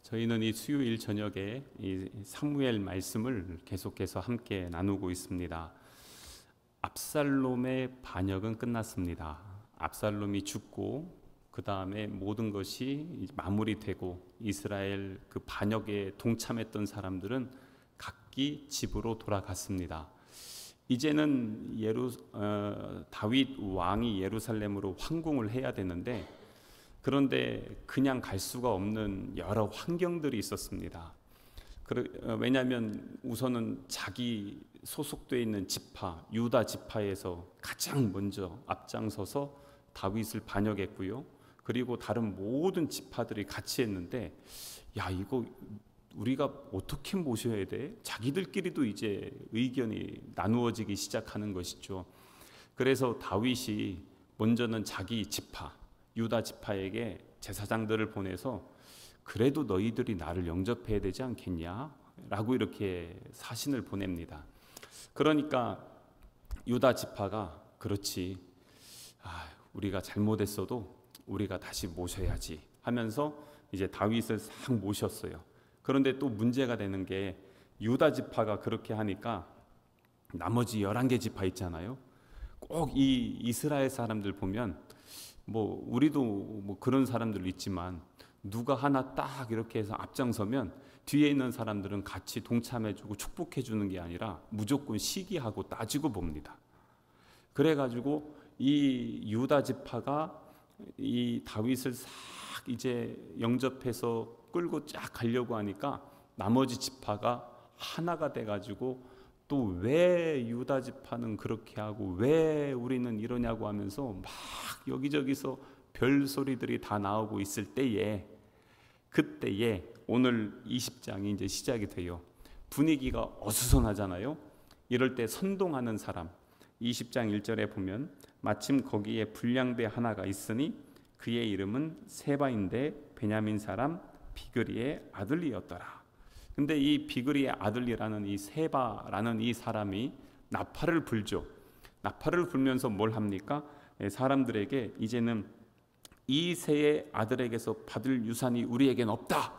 저희는 이 수요일 저녁에 이 사무엘 말씀을 계속해서 함께 나누고 있습니다. 압살롬의 반역은 끝났습니다. 압살롬이 죽고 그 다음에 모든 것이 마무리되고 이스라엘 그 반역에 동참했던 사람들은 각기 집으로 돌아갔습니다. 이제는 다윗 왕이 예루살렘으로 황궁을 해야 되는데, 그런데 그냥 갈 수가 없는 여러 환경들이 있었습니다. 왜냐하면 우선은 자기 소속되어 있는 지파, 유다 지파에서 가장 먼저 앞장서서 다윗을 반역했고요. 그리고 다른 모든 지파들이 같이 했는데, 야, 이거 우리가 어떻게 모셔야 돼? 자기들끼리도 이제 의견이 나누어지기 시작하는 것이죠. 그래서 다윗이 먼저는 자기 지파, 유다 지파에게 제사장들을 보내서 그래도 너희들이 나를 영접해야 되지 않겠냐? 라고 이렇게 사신을 보냅니다. 그러니까 유다 지파가 그렇지, 우리가 잘못했어도 우리가 다시 모셔야지 하면서 이제 다윗을 싹 모셨어요. 그런데 또 문제가 되는 게, 유다 지파가 그렇게 하니까 나머지 11개 지파 있잖아요. 꼭 이 이스라엘 사람들 보면 우리도 그런 사람들 있지만, 누가 하나 딱 이렇게 해서 앞장서면 뒤에 있는 사람들은 같이 동참해주고 축복해주는 게 아니라 무조건 시기하고 따지고 봅니다. 그래가지고 이 유다 지파가 이 다윗을 싹 이제 영접해서 끌고 쫙 가려고 하니까 나머지 지파가 하나가 돼가지고 또 왜 유다 지파는 그렇게 하고 왜 우리는 이러냐고 하면서 막 여기저기서 별소리들이 다 나오고 있을 때에, 그때에 오늘 20장이 이제 시작이 돼요. 분위기가 어수선하잖아요. 이럴 때 선동하는 사람, 20장 1절에 보면 마침 거기에 불량배 하나가 있으니 그의 이름은 세바인데 베냐민 사람 비그리의 아들이었더라. 근데 이 비그리의 아들이라는 이 세바라는 이 사람이 나팔을 불죠. 나팔을 불면서 뭘 합니까? 사람들에게 이제는 이세의 아들에게서 받을 유산이 우리에겐 없다.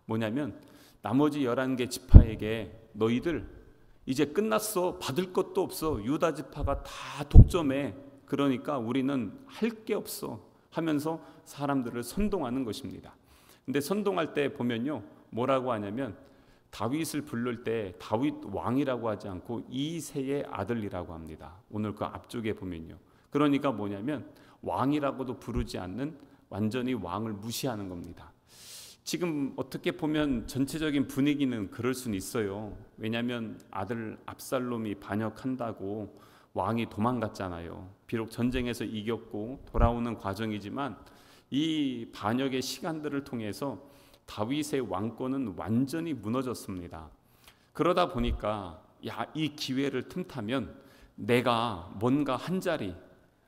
뭐냐면 나머지 11개 지파에게 너희들 이제 끝났어. 받을 것도 없어. 유다 지파가 다 독점해. 그러니까 우리는 할 게 없어 하면서 사람들을 선동하는 것입니다. 근데 선동할 때 보면요, 뭐라고 하냐면 다윗을 부를 때 다윗 왕이라고 하지 않고 이세의 아들이라고 합니다. 오늘 그 앞쪽에 보면요. 그러니까 뭐냐면 왕이라고도 부르지 않는, 완전히 왕을 무시하는 겁니다. 지금 어떻게 보면 전체적인 분위기는 그럴 수는 있어요. 왜냐하면 아들 압살롬이 반역한다고 왕이 도망갔잖아요. 비록 전쟁에서 이겼고 돌아오는 과정이지만 이 반역의 시간들을 통해서 다윗의 왕권은 완전히 무너졌습니다. 그러다 보니까 이 기회를 틈타면 내가 뭔가 한 자리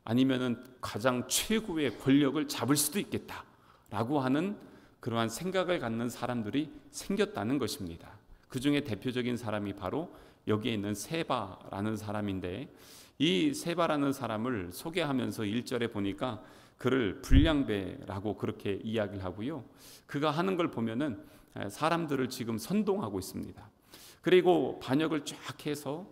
아니면은 가장 최고의 권력을 잡을 수도 있겠다라고 하는 그러한 생각을 갖는 사람들이 생겼다는 것입니다. 그 중에 대표적인 사람이 바로 여기에 있는 세바라는 사람인데, 이 세바라는 사람을 소개하면서 1절에 보니까 그를 불량배라고 그렇게 이야기를 하고요. 그가 하는 걸 보면은 사람들을 지금 선동하고 있습니다. 그리고 반역을 쫙 해서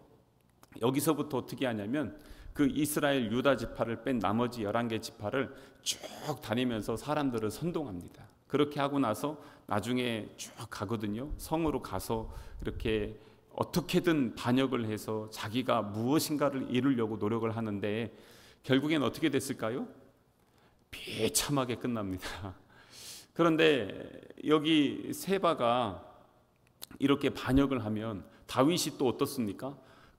여기서부터 어떻게 하냐면 그 이스라엘 유다 지파를 뺀 나머지 11개 지파를 쭉 다니면서 사람들을 선동합니다. 그렇게 하고 나서 나중에 쭉 가거든요. 성으로 가서 이렇게 어떻게든 반역을 해서 자기가 무엇인가를 이루려고 노력을 하는데, 결국엔 어떻게 됐을까요? 비참하게 끝납니다. 그런데 여기 세바가 이렇게 반역을 하면 다윗이 또 어떻습니까?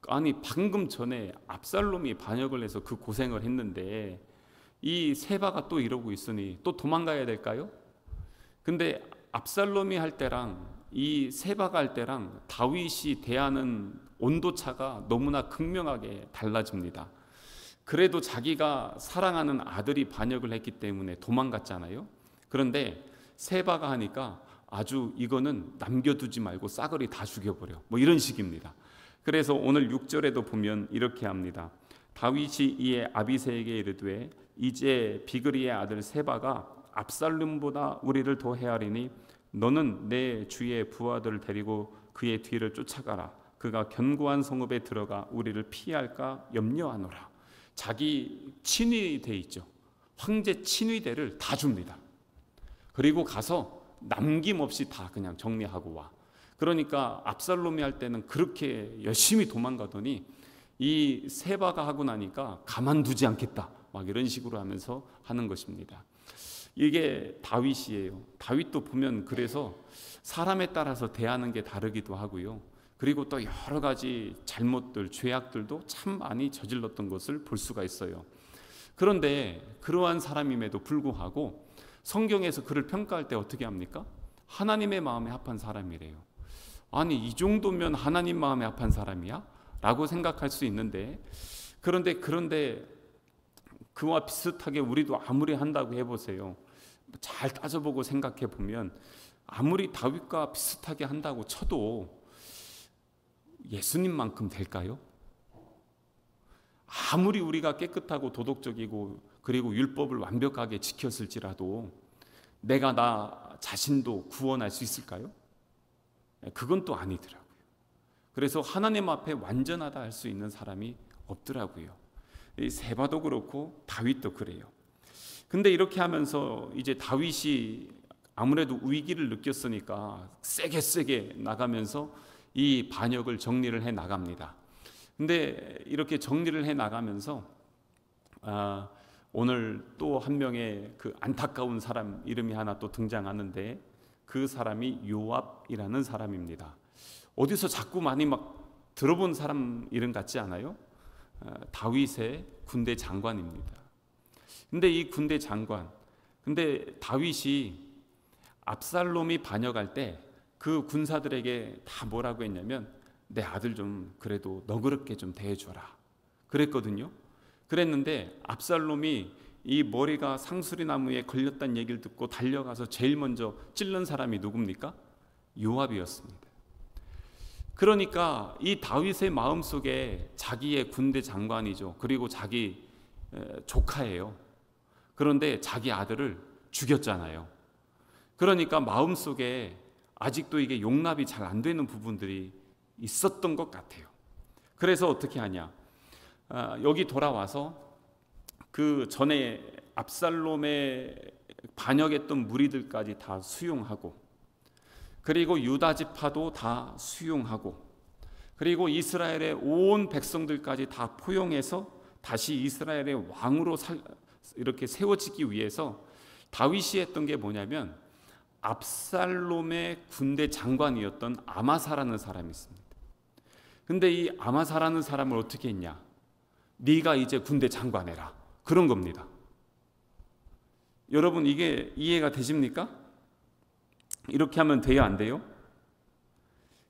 아니, 방금 전에 압살롬이 반역을 해서 그 고생을 했는데 이 세바가 또 이러고 있으니 또 도망가야 될까요? 근데 압살롬이 할 때랑 이 세바가 할 때랑 다윗이 대하는 온도차가 너무나 극명하게 달라집니다. 그래도 자기가 사랑하는 아들이 반역을 했기 때문에 도망갔잖아요. 그런데 세바가 하니까 아주 이거는 남겨두지 말고 싸그리 다 죽여버려, 이런 식입니다. 그래서 오늘 6절에도 보면 이렇게 합니다. 다윗이 이에 아비새에게 이르되 이제 비그리의 아들 세바가 압살롬보다 우리를 더 헤아리니 너는 내 주의 부하들을 데리고 그의 뒤를 쫓아가라. 그가 견고한 성읍에 들어가 우리를 피할까 염려하노라. 자기 친위대 있죠. 황제 친위대를 다 줍니다. 그리고 가서 남김없이 다 그냥 정리하고 와. 그러니까 압살롬이 할 때는 그렇게 열심히 도망가더니 이 세바가 하고 나니까 가만두지 않겠다, 막 이런 식으로 하면서 하는 것입니다. 이게 다윗이에요. 다윗도 보면 그래서 사람에 따라서 대하는 게 다르기도 하고요. 그리고 또 여러 가지 잘못들, 죄악들도 참 많이 저질렀던 것을 볼 수가 있어요. 그런데 그러한 사람임에도 불구하고 성경에서 그를 평가할 때 어떻게 합니까? 하나님의 마음에 합한 사람이래요. 아니, 이 정도면 하나님 마음에 합한 사람이야? 라고 생각할 수 있는데, 그런데 그와 비슷하게 우리도 아무리 한다고 해보세요. 잘 따져보고 생각해 보면 아무리 다윗과 비슷하게 한다고 쳐도 예수님만큼 될까요? 아무리 우리가 깨끗하고 도덕적이고 그리고 율법을 완벽하게 지켰을지라도 내가 나 자신도 구원할 수 있을까요? 그건 또 아니더라고요. 그래서 하나님 앞에 완전하다 할 수 있는 사람이 없더라고요. 이 세바도 그렇고 다윗도 그래요. 근데 이렇게 하면서 이제 다윗이 아무래도 위기를 느꼈으니까 세게 나가면서 이 반역을 정리를 해 나갑니다. 근데 이렇게 정리를 해 나가면서 오늘 또 한 명의 그 안타까운 사람 이름이 하나 또 등장하는데, 그 사람이 요압이라는 사람입니다. 어디서 자꾸 많이 막 들어본 사람 이름 같지 않아요? 다윗의 군대 장관입니다. 근데 이 군대 장관, 근데 다윗이 압살롬이 반역할 때 그 군사들에게 다 뭐라고 했냐면, 내 아들 좀 그래도 너그럽게 좀 대해줘라 그랬거든요. 그랬는데 압살롬이 이 머리가 상수리 나무에 걸렸다는 얘기를 듣고 달려가서 제일 먼저 찔른 사람이 누굽니까? 요압이었습니다. 그러니까 이 다윗의 마음속에 자기의 군대 장관이죠. 그리고 자기 조카예요. 그런데 자기 아들을 죽였잖아요. 그러니까 마음속에 아직도 이게 용납이 잘 안 되는 부분들이 있었던 것 같아요. 그래서 어떻게 하냐, 여기 돌아와서 그 전에 압살롬의 반역했던 무리들까지 다 수용하고, 그리고 유다 지파도 다 수용하고, 그리고 이스라엘의 온 백성들까지 다 포용해서 다시 이스라엘의 왕으로 이렇게 세워지기 위해서 다윗이 했던 게 뭐냐면, 압살롬의 군대 장관이었던 아마사라는 사람이 있습니다. 근데 이 아마사라는 사람을 어떻게 했냐, 네가 이제 군대 장관해라, 그런 겁니다. 여러분, 이게 이해가 되십니까? 이렇게 하면 돼요, 안 돼요?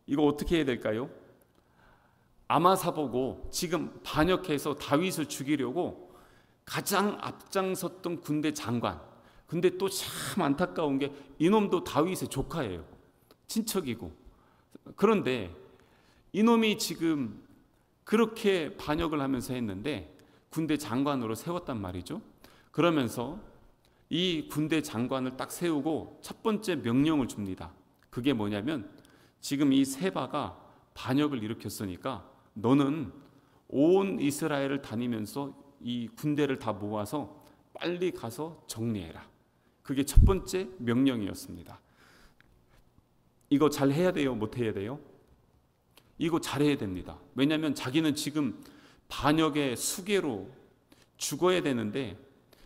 이거 어떻게 해야 될까요? 아마사 보고 지금 반역해서 다윗을 죽이려고 가장 앞장섰던 군대 장관, 근데 또 참 안타까운 게 이놈도 다윗의 조카예요. 친척이고. 그런데 이놈이 지금 그렇게 반역을 하면서 했는데 군대 장관으로 세웠단 말이죠. 그러면서 이 군대 장관을 딱 세우고 첫 번째 명령을 줍니다. 그게 뭐냐면, 지금 이 세바가 반역을 일으켰으니까 너는 온 이스라엘을 다니면서 이 군대를 다 모아서 빨리 가서 정리해라. 그게 첫 번째 명령이었습니다. 이거 잘 해야 돼요, 못 해야 돼요? 이거 잘해야 됩니다. 왜냐하면 자기는 지금 반역의 수괴로 죽어야 되는데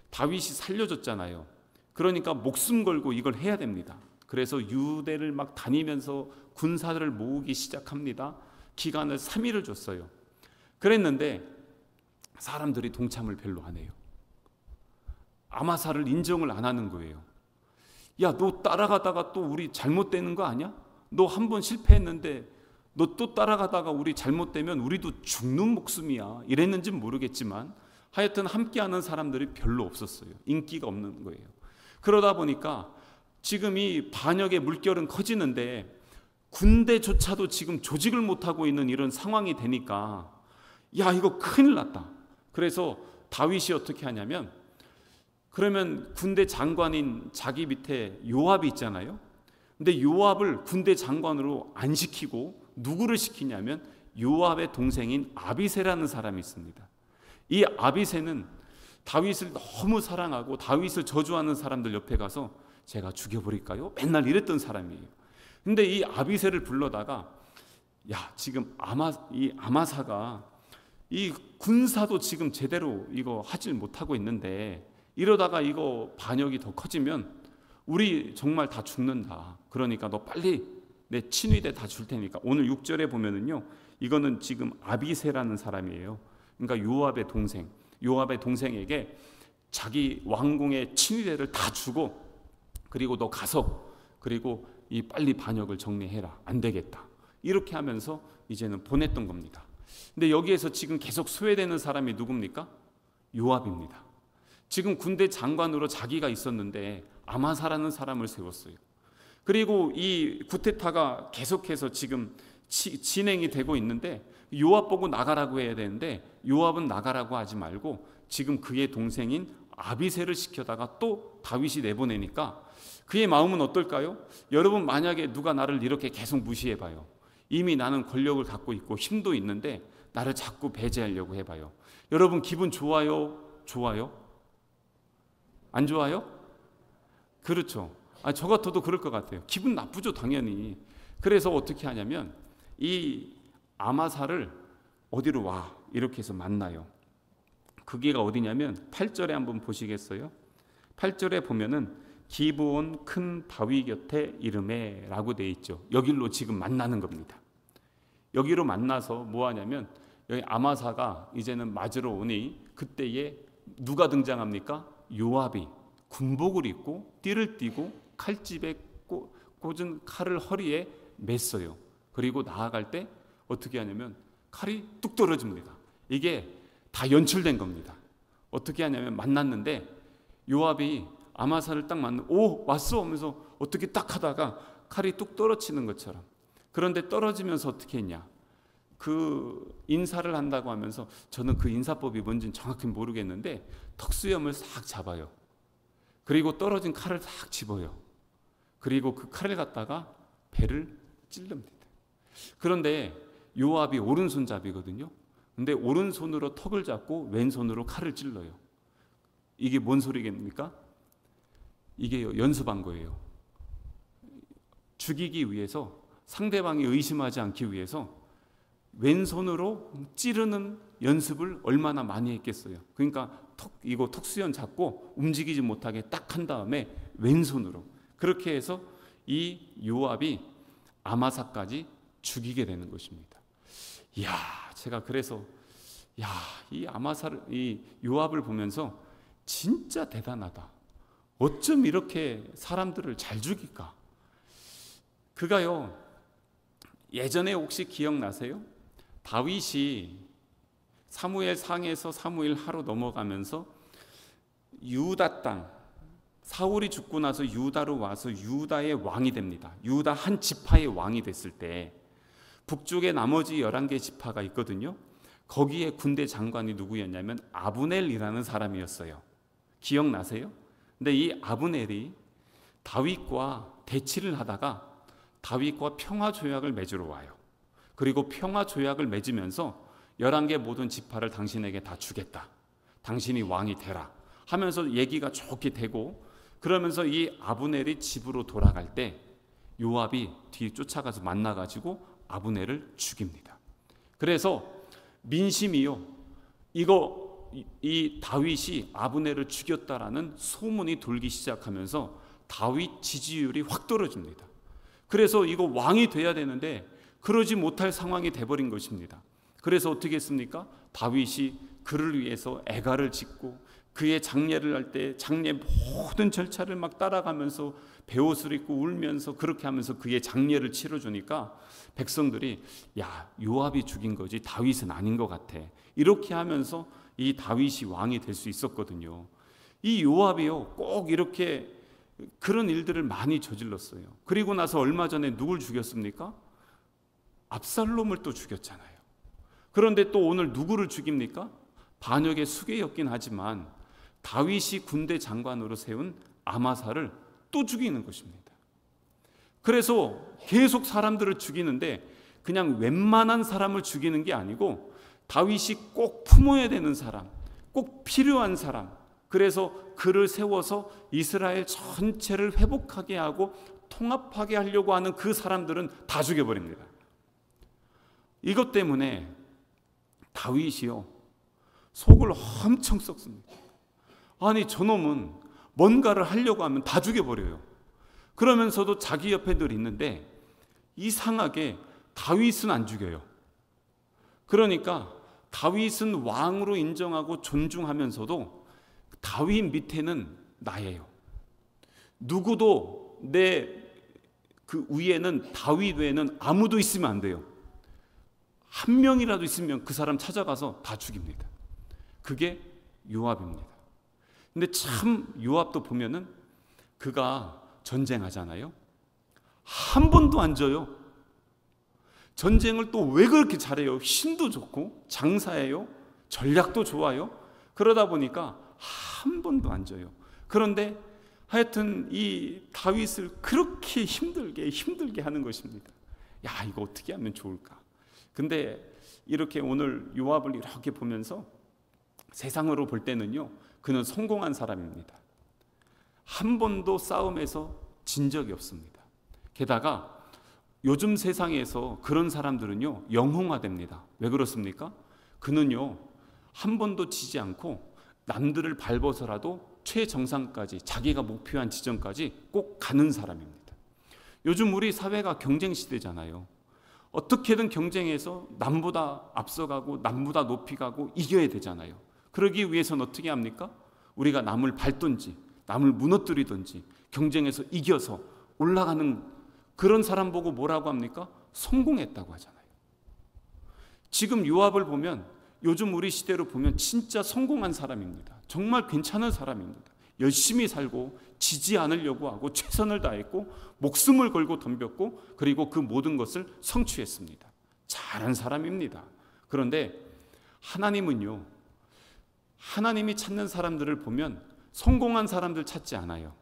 다윗이 살려줬잖아요. 그러니까 목숨 걸고 이걸 해야 됩니다. 그래서 유대를 막 다니면서 군사들을 모으기 시작합니다. 기간을 3일을 줬어요. 그랬는데 사람들이 동참을 별로 안 해요. 아마사를 인정을 안 하는 거예요. 야, 너 따라가다가 또 우리 잘못되는 거 아니야? 너 한 번 실패했는데 너 또 따라가다가 우리 잘못되면 우리도 죽는 목숨이야. 이랬는지 모르겠지만 하여튼 함께하는 사람들이 별로 없었어요. 인기가 없는 거예요. 그러다 보니까 지금 이 반역의 물결은 커지는데 군대조차도 지금 조직을 못하고 있는 이런 상황이 되니까, 야, 이거 큰일 났다. 그래서 다윗이 어떻게 하냐면, 그러면 군대 장관인 자기 밑에 요압이 있잖아요. 근데 요압을 군대 장관으로 안 시키고 누구를 시키냐면 요압의 동생인 아비새라는 사람이 있습니다. 이 아비새는 다윗을 너무 사랑하고 다윗을 저주하는 사람들 옆에 가서 제가 죽여버릴까요? 맨날 이랬던 사람이에요. 근데 이 아비새를 불러다가 야, 지금 이 아마사가 이 군사도 지금 제대로 이거 하질 못하고 있는데 이러다가 이거 반역이 더 커지면 우리 정말 다 죽는다. 그러니까 너 빨리 내 친위대 다 줄 테니까. 오늘 6절에 보면은요, 이거는 지금 아비새라는 사람이에요. 그러니까 요압의 동생, 요압의 동생에게 자기 왕궁의 친위대를 다 주고, 그리고 너 가서 그리고 이 빨리 반역을 정리해라. 안 되겠다. 이렇게 하면서 이제는 보냈던 겁니다. 근데 여기에서 지금 계속 소외되는 사람이 누굽니까? 요압입니다. 지금 군대 장관으로 자기가 있었는데 아마사라는 사람을 세웠어요. 그리고 이 쿠데타가 계속해서 지금 진행이 되고 있는데 요압 보고 나가라고 해야 되는데 요압은 나가라고 하지 말고 지금 그의 동생인 아비새를 시켜다가 또 다윗이 내보내니까 그의 마음은 어떨까요? 여러분, 만약에 누가 나를 이렇게 계속 무시해봐요. 이미 나는 권력을 갖고 있고 힘도 있는데 나를 자꾸 배제하려고 해봐요. 여러분, 기분 좋아요? 좋아요? 안 좋아요? 그렇죠. 저 같아도 그럴 것 같아요. 기분 나쁘죠, 당연히. 그래서 어떻게 하냐면 이 아마사를 어디로 와 이렇게 해서 만나요. 그게가 어디냐면 8절에 한번 보시겠어요? 8절에 보면은 기브온 큰 바위 곁에 이름에 라고 돼 있죠. 여기로 지금 만나는 겁니다. 여기로 만나서 뭐 하냐면 여기 아마사가 이제는 맞으러 오니 그때에 누가 등장합니까? 요압이 군복을 입고 띠를 띠고 칼집에 꽂은 칼을 허리에 맸어요. 그리고 나아갈 때 어떻게 하냐면 칼이 뚝 떨어집니다. 이게 다 연출된 겁니다. 어떻게 하냐면 만났는데 요압이 아마사를 딱 오 왔어 하면서 어떻게 딱 하다가 칼이 뚝 떨어지는 것처럼. 그런데 떨어지면서 어떻게 했냐, 그 인사를 한다고 하면서 저는 그 인사법이 뭔지는 정확히 모르겠는데 턱수염을 싹 잡아요. 그리고 떨어진 칼을 싹 집어요. 그리고 그 칼을 갖다가 배를 찔릅니다. 그런데 요압이 오른손잡이거든요. 근데 오른손으로 턱을 잡고 왼손으로 칼을 찔러요. 이게 뭔 소리겠습니까? 이게 연습한 거예요. 죽이기 위해서, 상대방이 의심하지 않기 위해서 왼손으로 찌르는 연습을 얼마나 많이 했겠어요. 그러니까 이거 턱수염 잡고 움직이지 못하게 딱 한 다음에 왼손으로 그렇게 해서 이 요압이 아마사까지 죽이게 되는 것입니다. 이야, 제가 그래서 이 아마사를, 이 요압을 보면서 진짜 대단하다. 어쩜 이렇게 사람들을 잘 죽일까? 그가요, 예전에 혹시 기억나세요? 다윗이 사무엘 상에서 사무엘 하로 넘어가면서 유다 땅, 사울이 죽고 나서 유다로 와서 유다의 왕이 됩니다. 유다 한 지파의 왕이 됐을 때 북쪽에 나머지 11개 지파가 있거든요. 거기에 군대 장관이 누구였냐면 아브넬이라는 사람이었어요. 기억나세요? 근데 이 아브넬이 다윗과 대치를 하다가 다윗과 평화조약을 맺으러 와요. 그리고 평화조약을 맺으면서 11개 모든 지파를 당신에게 다 주겠다. 당신이 왕이 되라 하면서 얘기가 좋게 되고, 그러면서 이 아브넬이 집으로 돌아갈 때 요압이 뒤에 쫓아가서 만나가지고 아브넬을 죽입니다. 그래서 민심이요, 이 다윗이 아브넬을 죽였다라는 소문이 돌기 시작하면서 다윗 지지율이 확 떨어집니다. 그래서 이거 왕이 돼야 되는데 그러지 못할 상황이 돼버린 것입니다. 그래서 어떻게 했습니까? 다윗이 그를 위해서 애가를 짓고 그의 장례를 할 때 장례 모든 절차를 막 따라가면서 베옷을 입고 울면서 그렇게 하면서 그의 장례를 치러주니까 백성들이 야, 요압이 죽인 거지 다윗은 아닌 것 같아. 이렇게 하면서 이 다윗이 왕이 될 수 있었거든요. 이 요압이요, 꼭 이렇게 그런 일들을 많이 저질렀어요. 그리고 나서 얼마 전에 누굴 죽였습니까? 압살롬을 또 죽였잖아요. 그런데 또 오늘 누구를 죽입니까? 반역의 수괴였긴 하지만 다윗이 군대 장관으로 세운 아마사를 또 죽이는 것입니다. 그래서 계속 사람들을 죽이는데 그냥 웬만한 사람을 죽이는 게 아니고 다윗이 꼭 품어야 되는 사람, 꼭 필요한 사람, 그래서 그를 세워서 이스라엘 전체를 회복하게 하고 통합하게 하려고 하는 그 사람들은 다 죽여버립니다. 이것 때문에 다윗이요 속을 엄청 썩습니다. 아니 저놈은 뭔가를 하려고 하면 다 죽여버려요. 그러면서도 자기 옆에 늘 있는데 이상하게 다윗은 안 죽여요. 그러니까 다윗은 왕으로 인정하고 존중하면서도 다윗 밑에는 나예요. 누구도 내 그 위에는 다윗 외에는 아무도 있으면 안 돼요. 한 명이라도 있으면 그 사람 찾아가서 다 죽입니다. 그게 요압입니다. 근데 참 요압도 보면은 그가 전쟁하잖아요. 한 번도 안 져요. 전쟁을 또 왜 그렇게 잘해요? 힘도 좋고 장사예요. 전략도 좋아요. 그러다 보니까 한 번도 안 져요. 그런데 하여튼 이 다윗을 그렇게 힘들게 하는 것입니다. 야, 이거 어떻게 하면 좋을까? 근데 이렇게 오늘 요압을 이렇게 보면서 세상으로 볼 때는요, 그는 성공한 사람입니다. 한 번도 싸움에서 진 적이 없습니다. 게다가 요즘 세상에서 그런 사람들은요 영웅화됩니다. 왜 그렇습니까? 그는요 한 번도 지지 않고 남들을 밟아서라도 최정상까지, 자기가 목표한 지점까지 꼭 가는 사람입니다. 요즘 우리 사회가 경쟁 시대잖아요. 어떻게든 경쟁해서 남보다 앞서가고 남보다 높이 가고 이겨야 되잖아요. 그러기 위해서는 어떻게 합니까? 우리가 남을 밟든지 남을 무너뜨리든지 경쟁에서 이겨서 올라가는 그런 사람 보고 뭐라고 합니까? 성공했다고 하잖아요. 지금 요압을 보면 요즘 우리 시대로 보면 진짜 성공한 사람입니다. 정말 괜찮은 사람입니다. 열심히 살고 지지 않으려고 하고 최선을 다했고 목숨을 걸고 덤볐고 그리고 그 모든 것을 성취했습니다. 잘한 사람입니다. 그런데 하나님은요, 하나님이 찾는 사람들을 보면 성공한 사람들 찾지 않아요.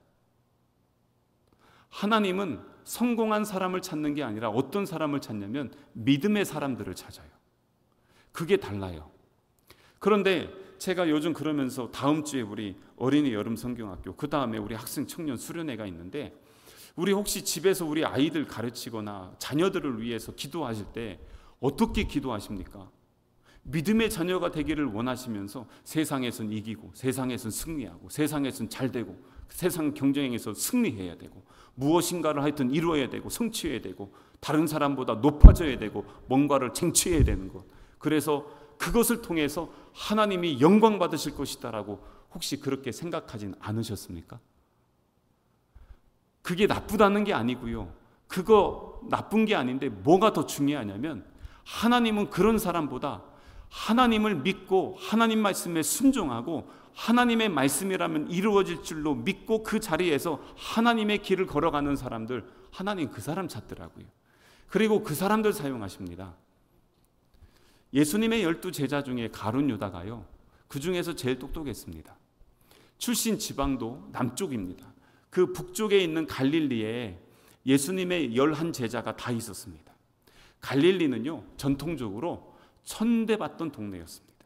하나님은 성공한 사람을 찾는 게 아니라 어떤 사람을 찾냐면 믿음의 사람들을 찾아요. 그게 달라요. 그런데 제가 요즘 그러면서 다음 주에 우리 어린이 여름 성경학교, 그 다음에 우리 학생 청년 수련회가 있는데 우리 혹시 집에서 우리 아이들 가르치거나 자녀들을 위해서 기도하실 때 어떻게 기도하십니까? 믿음의 자녀가 되기를 원하시면서 세상에선 이기고 세상에선 승리하고 세상에선 잘되고 세상 경쟁에서 승리해야 되고 무엇인가를 하여튼 이루어야 되고 성취해야 되고 다른 사람보다 높아져야 되고 뭔가를 쟁취해야 되는 것, 그래서 그것을 통해서 하나님이 영광 받으실 것이다라고 혹시 그렇게 생각하진 않으셨습니까? 그게 나쁘다는 게 아니고요, 그거 나쁜 게 아닌데 뭐가 더 중요하냐면 하나님은 그런 사람보다 하나님을 믿고 하나님 말씀에 순종하고 하나님의 말씀이라면 이루어질 줄로 믿고 그 자리에서 하나님의 길을 걸어가는 사람들, 하나님 그 사람 찾더라고요. 그리고 그 사람들 사용하십니다. 예수님의 12제자 중에 가룟 유다가요, 그 중에서 제일 똑똑했습니다. 출신 지방도 남쪽입니다. 그 북쪽에 있는 갈릴리에 예수님의 11제자가 다 있었습니다. 갈릴리는요 전통적으로 천대받던 동네였습니다.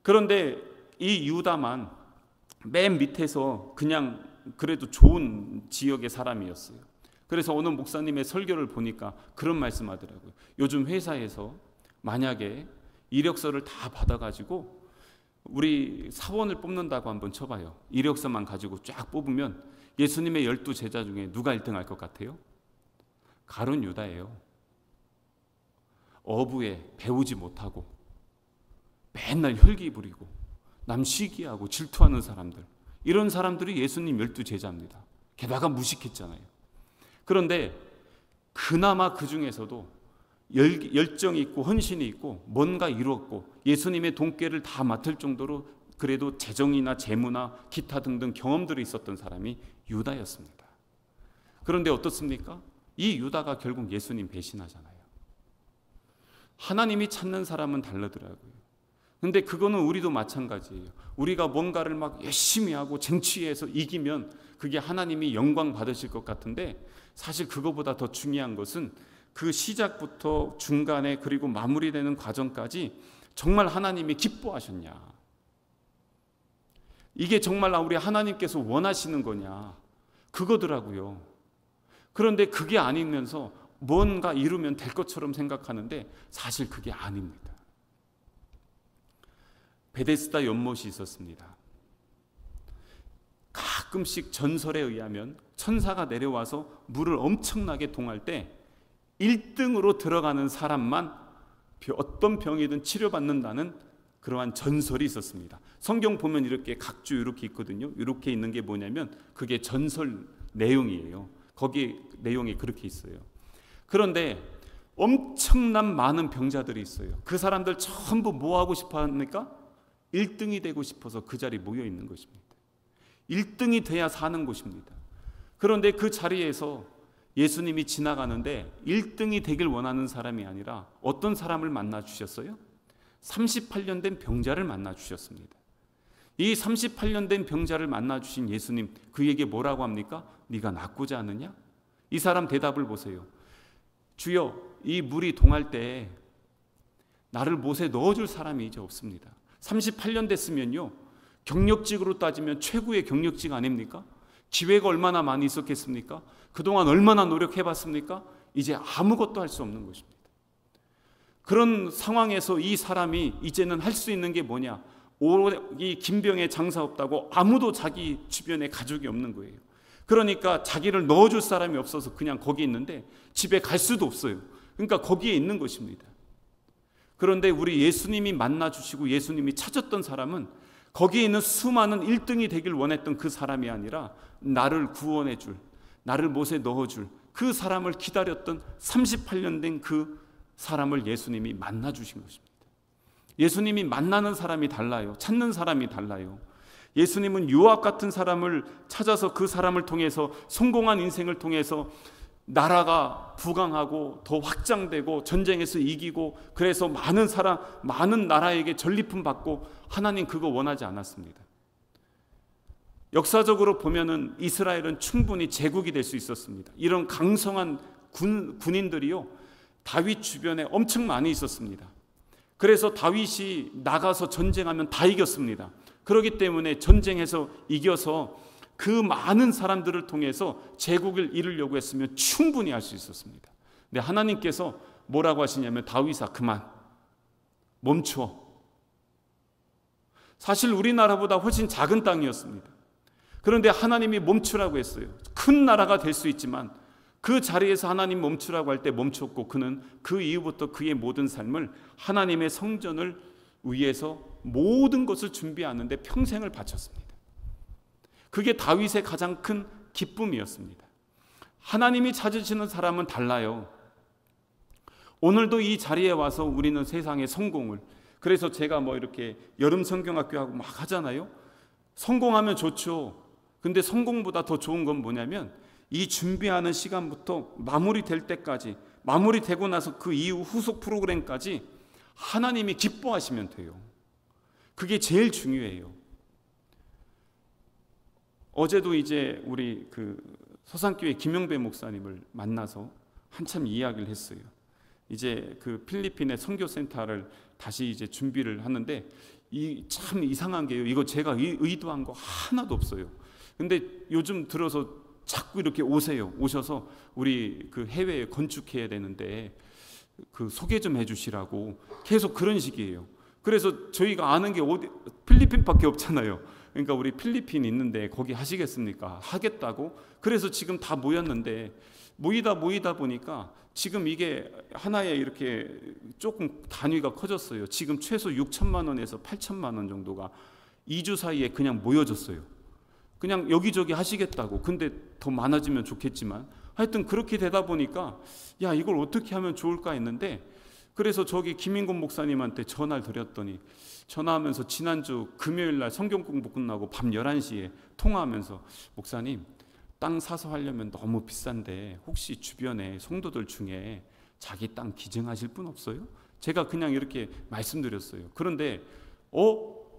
그런데 이 유다만 맨 밑에서 그냥 그래도 좋은 지역의 사람이었어요. 그래서 어느 목사님의 설교를 보니까 그런 말씀 하더라고요. 요즘 회사에서 만약에 이력서를 다 받아가지고 우리 사원을 뽑는다고 한번 쳐봐요. 이력서만 가지고 쫙 뽑으면 예수님의 12제자 중에 누가 1등 할 것 같아요? 가룟 유다예요. 어부에 배우지 못하고 맨날 혈기 부리고 남 시기하고 질투하는 사람들, 이런 사람들이 예수님 12제자입니다. 게다가 무식했잖아요. 그런데 그나마 그 중에서도 열정이 있고 헌신이 있고 뭔가 이루었고 예수님의 돈깨를 다 맡을 정도로 그래도 재정이나 재무나 기타 등등 경험들이 있었던 사람이 유다였습니다. 그런데 어떻습니까? 이 유다가 결국 예수님 배신하잖아요. 하나님이 찾는 사람은 다르더라고요. 근데 그거는 우리도 마찬가지예요. 우리가 뭔가를 막 열심히 하고 쟁취해서 이기면 그게 하나님이 영광 받으실 것 같은데, 사실 그거보다 더 중요한 것은 그 시작부터 중간에 그리고 마무리되는 과정까지 정말 하나님이 기뻐하셨냐, 이게 정말 우리 하나님께서 원하시는 거냐, 그거더라고요. 그런데 그게 아니면서 뭔가 이루면 될 것처럼 생각하는데 사실 그게 아닙니다. 베데스다 연못이 있었습니다. 가끔씩 전설에 의하면 천사가 내려와서 물을 엄청나게 동할 때 1등으로 들어가는 사람만 어떤 병이든 치료받는다는 그러한 전설이 있었습니다. 성경 보면 이렇게 각주 이렇게 있거든요. 이렇게 있는 게 뭐냐면 그게 전설 내용이에요. 거기 내용이 그렇게 있어요. 그런데 엄청난 많은 병자들이 있어요. 그 사람들 전부 뭐 하고 싶어 합니까? 1등이 되고 싶어서 그 자리에 모여 있는 것입니다. 1등이 돼야 사는 곳입니다. 그런데 그 자리에서 예수님이 지나가는데 1등이 되길 원하는 사람이 아니라 어떤 사람을 만나 주셨어요? 38년 된 병자를 만나 주셨습니다. 이 38년 된 병자를 만나 주신 예수님, 그에게 뭐라고 합니까? 네가 낫고자 하느냐? 이 사람 대답을 보세요. 주여, 이 물이 동할 때 나를 못에 넣어줄 사람이 이제 없습니다. 38년 됐으면요, 경력직으로 따지면 최고의 경력직 아닙니까? 기회가 얼마나 많이 있었겠습니까? 그동안 얼마나 노력해봤습니까? 이제 아무것도 할 수 없는 것입니다. 그런 상황에서 이 사람이 이제는 할 수 있는 게 뭐냐? 이 김병에 장사 없다고 아무도 자기 주변에 가족이 없는 거예요. 그러니까 자기를 넣어줄 사람이 없어서 그냥 거기 있는데 집에 갈 수도 없어요. 그러니까 거기에 있는 것입니다. 그런데 우리 예수님이 만나주시고 예수님이 찾았던 사람은 거기에 있는 수많은 1등이 되길 원했던 그 사람이 아니라 나를 구원해 줄, 나를 못에 넣어줄 그 사람을 기다렸던 38년 된 그 사람을 예수님이 만나주신 것입니다. 예수님이 만나는 사람이 달라요. 찾는 사람이 달라요. 예수님은 요압 같은 사람을 찾아서 그 사람을 통해서 성공한 인생을 통해서 나라가 부강하고 더 확장되고 전쟁에서 이기고 그래서 많은 사람, 많은 나라에게 전리품 받고, 하나님 그거 원하지 않았습니다. 역사적으로 보면은 이스라엘은 충분히 제국이 될 수 있었습니다. 이런 강성한 군인들이요, 다윗 주변에 엄청 많이 있었습니다. 그래서 다윗이 나가서 전쟁하면 다 이겼습니다. 그렇기 때문에 전쟁에서 이겨서 그 많은 사람들을 통해서 제국을 이루려고 했으면 충분히 할 수 있었습니다. 근데 하나님께서 뭐라고 하시냐면, 다윗아 그만, 멈춰. 사실 우리나라보다 훨씬 작은 땅이었습니다. 그런데 하나님이 멈추라고 했어요. 큰 나라가 될 수 있지만 그 자리에서 하나님 멈추라고 할 때 멈췄고, 그는 그 이후부터 그의 모든 삶을 하나님의 성전을 위해서 모든 것을 준비하는데 평생을 바쳤습니다. 그게 다윗의 가장 큰 기쁨이었습니다. 하나님이 찾으시는 사람은 달라요. 오늘도 이 자리에 와서 우리는 세상의 성공을, 그래서 제가 뭐 이렇게 여름 성경학교하고 막 하잖아요. 성공하면 좋죠. 근데 성공보다 더 좋은 건 뭐냐면 이 준비하는 시간부터 마무리될 때까지, 마무리되고 나서 그 이후 후속 프로그램까지 하나님이 기뻐하시면 돼요. 그게 제일 중요해요. 어제도 이제 우리 그 서산교회 김영배 목사님을 만나서 한참 이야기를 했어요. 이제 그 필리핀의 선교센터를 다시 이제 준비를 하는데, 이 참 이상한 게요, 이거 제가 의도한 거 하나도 없어요. 근데 요즘 들어서 자꾸 이렇게 오셔서 우리 그 해외에 건축해야 되는데 그 소개 좀 해주시라고 계속 그런 식이에요. 그래서 저희가 아는 게 어디, 필리핀밖에 없잖아요. 그러니까 우리 필리핀 있는데 거기 하시겠습니까? 하겠다고. 그래서 지금 다 모였는데 모이다 보니까 지금 이게 하나에 이렇게 조금 단위가 커졌어요. 지금 최소 6천만 원에서 8천만 원 정도가 2주 사이에 그냥 모여졌어요. 그냥 여기저기 하시겠다고. 근데 더 많아지면 좋겠지만 하여튼 그렇게 되다 보니까 야, 이걸 어떻게 하면 좋을까 했는데, 그래서 저기 김인곤 목사님한테 전화를 드렸더니, 전화하면서 지난주 금요일 날 성경 공부 끝나고 밤 11시에 통화하면서, 목사님 땅 사서 하려면 너무 비싼데 혹시 주변에 성도들 중에 자기 땅 기증하실 분 없어요? 제가 그냥 이렇게 말씀드렸어요. 그런데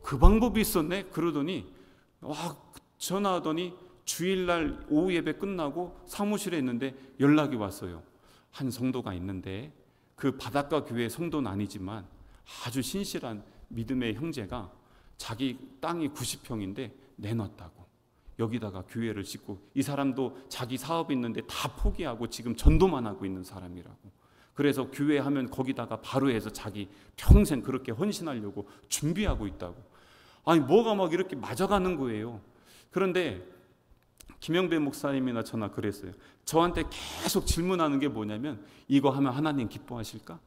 그 방법이 있었네? 그러더니 전화하더니 주일날 오후 예배 끝나고 사무실에 있는데 연락이 왔어요. 한 성도가 있는데 그 바닷가 교회 성도는 아니지만 아주 신실한 믿음의 형제가 자기 땅이 90평인데 내놨다고, 여기다가 교회를 짓고, 이 사람도 자기 사업이 있는데 다 포기하고 지금 전도만 하고 있는 사람이라고. 그래서 교회 하면 거기다가 바로 해서 자기 평생 그렇게 헌신하려고 준비하고 있다고. 아니 뭐가 막 이렇게 맞아가는 거예요. 그런데 김영배 목사님이나 저나 그랬어요. 저한테 계속 질문하는 게 뭐냐면, 이거 하면 하나님 기뻐하실까?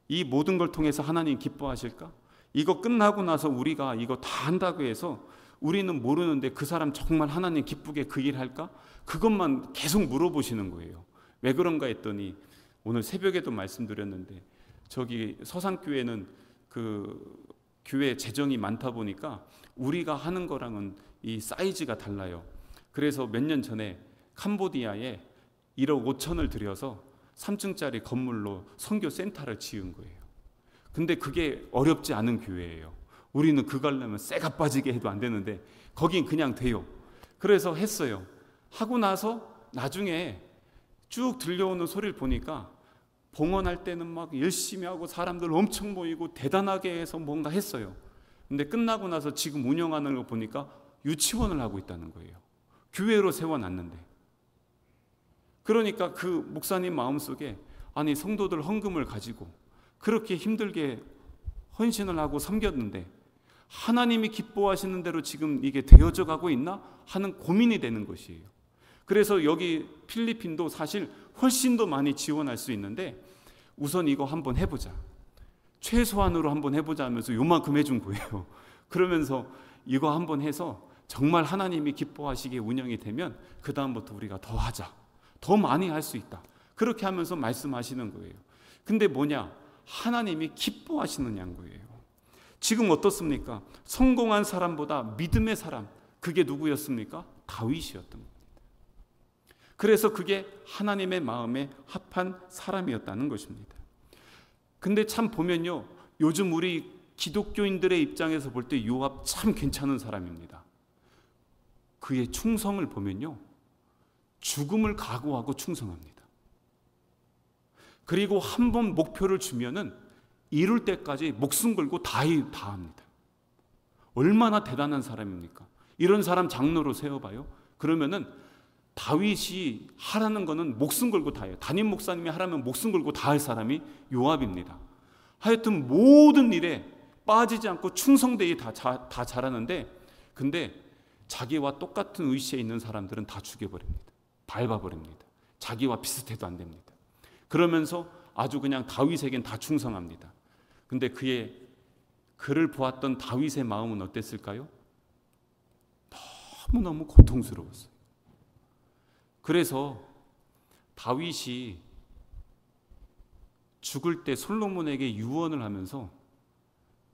이 모든 걸 통해서 하나님 기뻐하실까? 이거 끝나고 나서 우리가 이거 다 한다고 해서 우리는 모르는데 그 사람 정말 하나님 기쁘게 그 일 할까? 그것만 계속 물어보시는 거예요. 왜 그런가 했더니 오늘 새벽에도 말씀드렸는데 저기 서산교회는 그 교회 재정이 많다 보니까 우리가 하는 거랑은 이 사이즈가 달라요. 그래서 몇 년 전에 캄보디아에 1억 5천을 들여서 3층짜리 건물로 선교 센터를 지은 거예요. 근데 그게 어렵지 않은 교회예요. 우리는 그거 하려면 쇠가 빠지게 해도 안 되는데 거긴 그냥 돼요. 그래서 했어요. 하고 나서 나중에 쭉 들려오는 소리를 보니까 봉헌할 때는 막 열심히 하고 사람들 엄청 모이고 대단하게 해서 뭔가 했어요. 근데 끝나고 나서 지금 운영하는 거 보니까 유치원을 하고 있다는 거예요. 교회로 세워놨는데. 그러니까 그 목사님 마음속에, 아니 성도들 헌금을 가지고 그렇게 힘들게 헌신을 하고 섬겼는데 하나님이 기뻐하시는 대로 지금 이게 되어져 가고 있나 하는 고민이 되는 것이에요. 그래서 여기 필리핀도 사실 훨씬 더 많이 지원할 수 있는데 우선 이거 한번 해보자, 최소한으로 한번 해보자 하면서 요만큼 해준 거예요. 그러면서 이거 한번 해서 정말 하나님이 기뻐하시게 운영이 되면 그 다음부터 우리가 더 하자, 더 많이 할 수 있다, 그렇게 하면서 말씀하시는 거예요. 근데 뭐냐, 하나님이 기뻐하시느냐는 거예요. 지금 어떻습니까? 성공한 사람보다 믿음의 사람, 그게 누구였습니까? 다윗이었던 겁니다. 그래서 그게 하나님의 마음에 합한 사람이었다는 것입니다. 근데 참 보면요, 요즘 우리 기독교인들의 입장에서 볼 때 요압 참 괜찮은 사람입니다. 그의 충성을 보면요, 죽음을 각오하고 충성합니다. 그리고 한 번 목표를 주면은 이룰 때까지 목숨 걸고 다 합니다. 얼마나 대단한 사람입니까? 이런 사람 장로로 세워봐요. 그러면은 다윗이 하라는 거는 목숨 걸고 다 해요. 담임 목사님이 하라면 목숨 걸고 다 할 사람이 요압입니다. 하여튼 모든 일에 빠지지 않고 충성되게 다 잘하는데, 근데 자기와 똑같은 의시에 있는 사람들은 다 죽여버립니다. 밟아버립니다. 자기와 비슷해도 안 됩니다. 그러면서 아주 그냥 다윗에겐 다 충성합니다. 근데 그를 보았던 다윗의 마음은 어땠을까요? 너무너무 고통스러웠어요. 그래서 다윗이 죽을 때 솔로몬에게 유언을 하면서,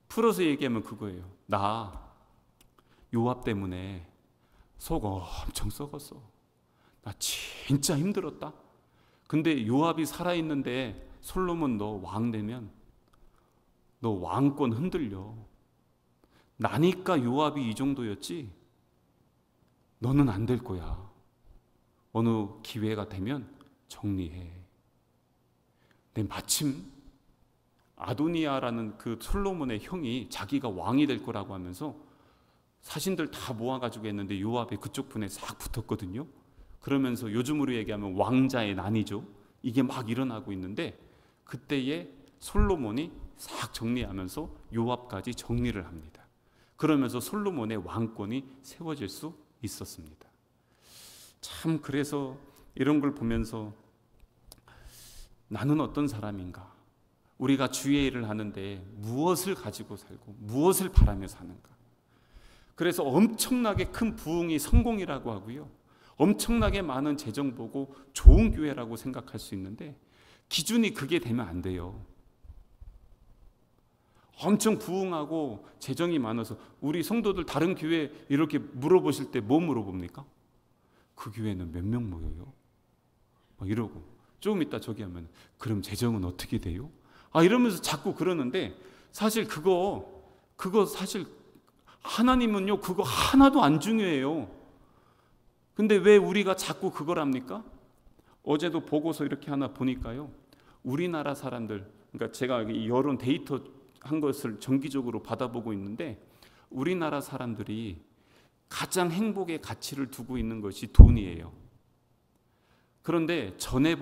풀어서 얘기하면 그거예요. 나 요압 때문에 속 엄청 썩었어. 나 진짜 힘들었다. 근데 요압이 살아있는데 솔로몬 너 왕 되면 너 왕권 흔들려. 나니까 요압이 이 정도였지 너는 안 될 거야. 어느 기회가 되면 정리해. 근데 마침 아도니아라는 그 솔로몬의 형이 자기가 왕이 될 거라고 하면서 사신들 다 모아가지고 했는데 요압이 그쪽 분에 싹 붙었거든요. 그러면서 요즘으로 얘기하면 왕자의 난이죠. 이게 막 일어나고 있는데 그때에 솔로몬이 싹 정리하면서 요압까지 정리를 합니다. 그러면서 솔로몬의 왕권이 세워질 수 있었습니다. 참, 그래서 이런 걸 보면서 나는 어떤 사람인가? 우리가 주의 일을 하는데 무엇을 가지고 살고 무엇을 바라며 사는가? 그래서 엄청나게 큰 부흥이 성공이라고 하고요, 엄청나게 많은 재정 보고 좋은 교회라고 생각할 수 있는데 기준이 그게 되면 안 돼요. 엄청 부흥하고 재정이 많아서 우리 성도들 다른 교회 이렇게 물어보실 때 뭐 물어봅니까? 그 교회는 몇 명 모여요? 막 이러고 조금 있다 저기 하면 그럼 재정은 어떻게 돼요? 이러면서 자꾸 그러는데 사실 그거 그거 사실 하나님은요 그거 하나도 안 중요해요. 근데 왜 우리가 자꾸 그걸 합니까? 어제도 보고서 이렇게 하나 보니까요, 우리나라 사람들, 그러니까 제가 여론 데이터 한 것을 정기적으로 받아보고 있는데, 우리나라 사람들이 가장 행복의 가치를 두고 있는 것이 돈이에요. 그런데 전에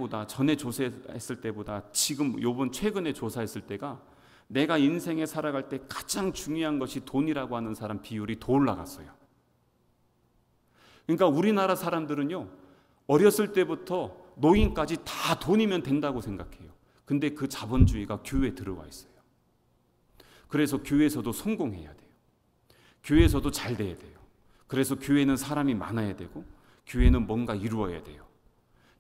조사했을 때보다 지금 요번 최근에 조사했을 때가, 내가 인생에 살아갈 때 가장 중요한 것이 돈이라고 하는 사람 비율이 더 올라갔어요. 그러니까 우리나라 사람들은요, 어렸을 때부터 노인까지 다 돈이면 된다고 생각해요. 근데 그 자본주의가 교회에 들어와 있어요. 그래서 교회에서도 성공해야 돼요. 교회에서도 잘 돼야 돼요. 그래서 교회는 사람이 많아야 되고, 교회는 뭔가 이루어야 돼요.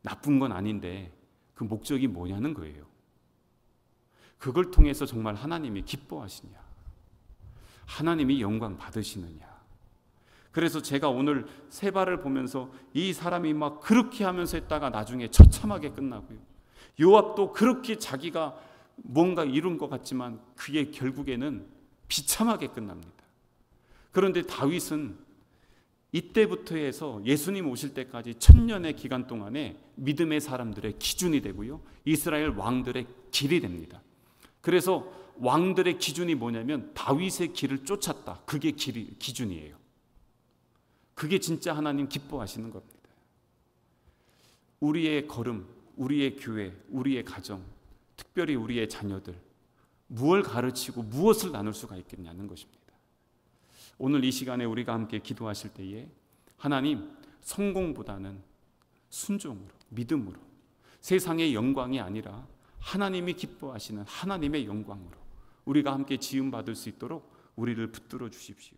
나쁜 건 아닌데 그 목적이 뭐냐는 거예요. 그걸 통해서 정말 하나님이 기뻐하시냐, 하나님이 영광 받으시느냐. 그래서 제가 오늘 세바를 보면서 이 사람이 막 그렇게 하면서 했다가 나중에 처참하게 끝나고요, 요압도 그렇게 자기가 뭔가 이룬 것 같지만 그게 결국에는 비참하게 끝납니다. 그런데 다윗은 이때부터 해서 예수님 오실 때까지 1000년의 기간 동안에 믿음의 사람들의 기준이 되고요, 이스라엘 왕들의 길이 됩니다. 그래서 왕들의 기준이 뭐냐면 다윗의 길을 쫓았다. 그게 기준이에요. 그게 진짜 하나님 기뻐하시는 겁니다. 우리의 걸음, 우리의 교회, 우리의 가정, 특별히 우리의 자녀들, 무엇을 가르치고 무엇을 나눌 수가 있겠냐는 것입니다. 오늘 이 시간에 우리가 함께 기도하실 때에 하나님, 성공보다는 순종으로, 믿음으로, 세상의 영광이 아니라 하나님이 기뻐하시는 하나님의 영광으로 우리가 함께 지음받을 수 있도록 우리를 붙들어 주십시오.